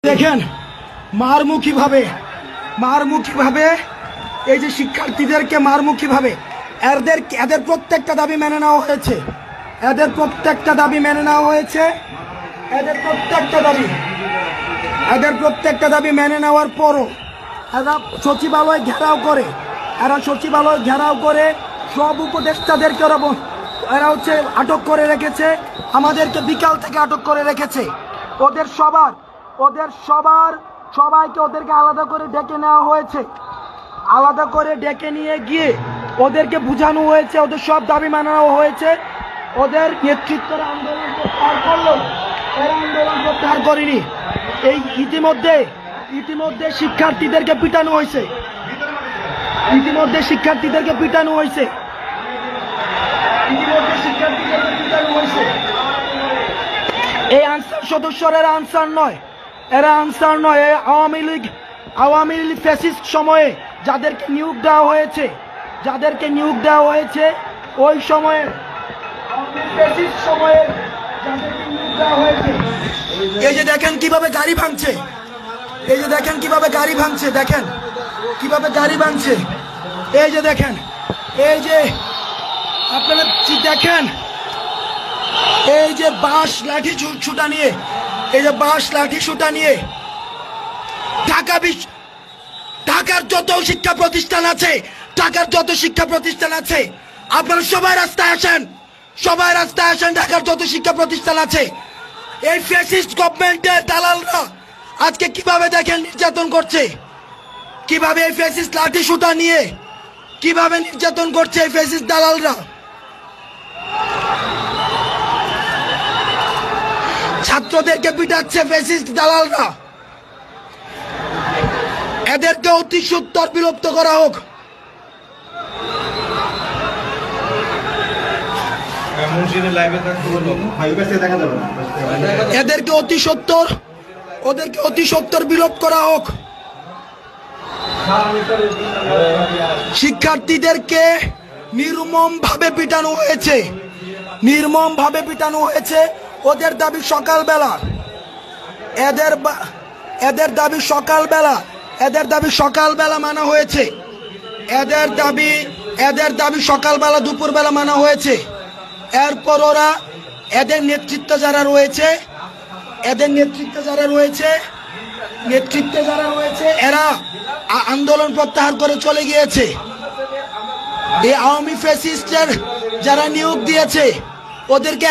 দেখেন মারমুখীভাবে এই যে শিক্ষার্থীদেরকে মারমুখীভাবে এদের প্রত্যেকটা দাবি মেনে নেওয়া হয়েছে। এদের প্রত্যেকটা দাবি মেনে নেওয়ার পরও এরা সচিবালয় ঘেরাও করে সব উপদেষ্টাদেরকে এরা আটক করে রেখেছে। আমাদেরকে বিকাল থেকে আটক করে রেখেছে। সবাইকে আলাদা করে ডেকে নেওয়া হয়েছে। আলাদা করে ডেকে নিয়ে গিয়ে ওদেরকে বোঝানো হয়েছে, ওদের সব দাবি মানানো হয়েছে। ওদের নেতৃত্বের আন্দোলন প্রত্যাহার করলো, এরা আন্দোলন প্রত্যাহার করেনি। এই ইতিমধ্যে শিক্ষার্থীদেরকে পিটানো হয়েছে। এই আনসার সদস্যরা এরা আনসার নয়। আওয়ামী লীগ ফ্যাসিস্ট সময়ে যাদেরকে নিয়োগ দেওয়া হয়েছে ওই সময়ে এই যে দেখেন কিভাবে গাড়ি ভাঙছে, এই যে দেখেন, এই যে আপনারা দেখেন, এই যে বাঁশ লাঠি ছুটা নিয়ে ঢাকার যত শিক্ষা প্রতিষ্ঠান আছে, আপনারা সবাই রাস্তায় আসেন। ঢাকার যত শিক্ষা প্রতিষ্ঠান আছে, এই ফ্যাসিস্ট গভর্নমেন্টের দালালরা আজকে কিভাবে দেখেন নির্যাতন করছে, কিভাবে এই ফ্যাসিস্ট লাঠি সুতা নিয়ে কিভাবে নির্যাতন করছে এই ফ্যাসিস্ট দালালরা। ছাত্রদেরকে পিটাচ্ছে ফ্যাসিস্ট দালালরা। এদেরকে অতি সত্বর বিলুপ্ত করা হোক। এদেরকে অতি সত্বর বিলোপ করা হোক। শিক্ষার্থীদেরকে নির্মম ভাবে পিটানো হয়েছে। ওদের দাবি সকালবেলা মানা হয়েছে। এদের দাবি সকালবেলা দুপুরবেলা মানা হয়েছে। এরপর ওরা এদের নেতৃত্বে যারা রয়েছে এরা আন্দোলন প্রত্যাহার করে চলে গিয়েছে। এই আওয়ামী ফ্যাসিস্টের যারা নিয়োগ দিয়েছে ওদেরকে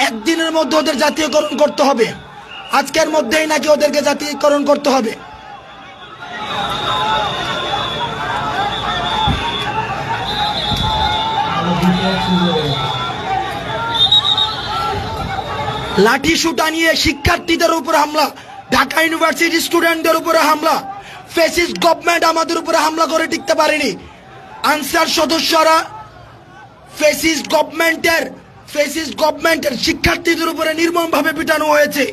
একদিনের মধ্যে ওদের জাতীয়করণ করতে হবে। আজকের মধ্যেই নাকি ওদেরকে জাতীয়করণ করতে হবে। লাঠি সুটা নিয়ে শিক্ষার্থীদের উপর হামলা, ঢাকা ইউনিভার্সিটি স্টুডেন্টদের উপরে হামলা। ফ্যাসিস্ট গভর্নমেন্ট আমাদের উপরে হামলা করে টিকতে পারেনি। আনসার সদস্যরা ফ্যাসিস্ট গভর্নমেন্টের শিক্ষার্থীদের উপরে নির্মমভাবে পিটানো হয়েছে।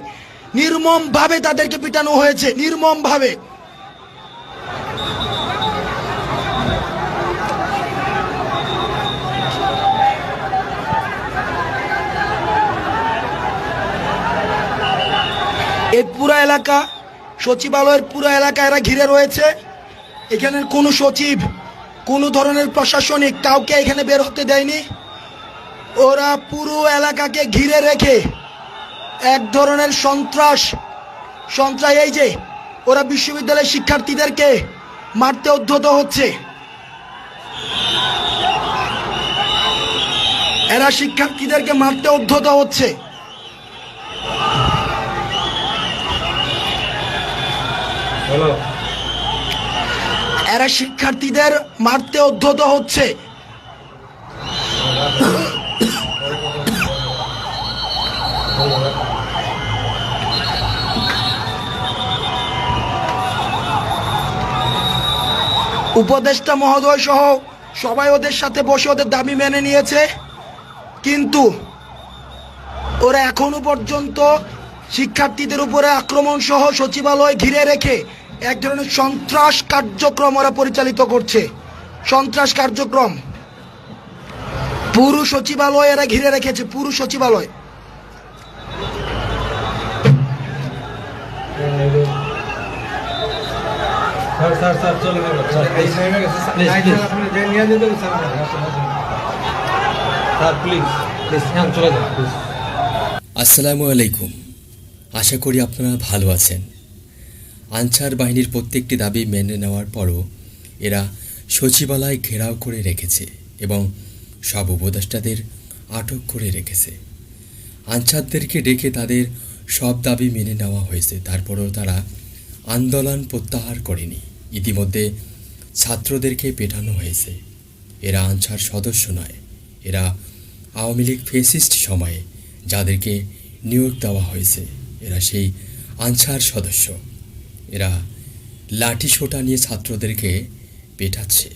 তাদেরকে পিটানো হয়েছে নির্মমভাবে। এই পুরো এলাকা, সচিবালয়ের পুরো এলাকা এরা ঘিরে রয়েছে। এখানের কোনো সচিব, কোনো ধরনের প্রশাসনিক কাউকে এখানে বের হতে দেয়নি। ওরা পুরো এলাকাকে ঘিরে রেখে এক ধরনের সন্ত্রাস। এই যে ওরা বিশ্ববিদ্যালয়ের শিক্ষার্থীদেরকে মারতে উদ্যত হচ্ছে। এরা শিক্ষার্থীদের মারতে উদ্যত হচ্ছে। উপদেষ্টা মহোদয় সহ সবাই ওদের সাথে বসে ওদের দাবি মেনে নিয়েছে, কিন্তু ওরা এখনো পর্যন্ত শিক্ষার্থীদের উপরে আক্রমণ সহ সচিবালয় ঘিরে রেখে এক ধরনের সন্ত্রাস কার্যক্রম ওরা পরিচালিত করছে। পুরো সচিবালয় এরা ঘিরে রেখেছে, পুরো সচিবালয়। স্যার স্যার স্যার চলে গেল এই নেমে গেছে আপনি যে নিয়ে যেতে স্যার প্লিজ প্লিজ চলে যান প্লিজ। আসসালামু আলাইকুম। আশা করি আপনারা ভালো আছেন। আনসার বাহিনীর প্রত্যেকটি দাবি মেনে নেওয়ার পরও এরা সচিবালয় ঘেরাও করে রেখেছে এবং সব উপদেষ্টাদের আটক করে রেখেছে। আনসারদেরকে ডেকে তাদের সব দাবি মেনে নেওয়া হয়েছে, তারপরেও তারা আন্দোলন প্রত্যাহার করেনি। ইতিমধ্যে ছাত্রদেরকে পেটানো হয়েছে। এরা আনসার সদস্য নয়, এরা আওয়ামী লীগ ফেসিস্ট সময়ে যাদেরকে নিয়োগ দেওয়া হয়েছে এরা সেই আনসার সদস্য। এরা লাঠি সোঁটা নিয়ে ছাত্রদেরকে পেটাচ্ছে।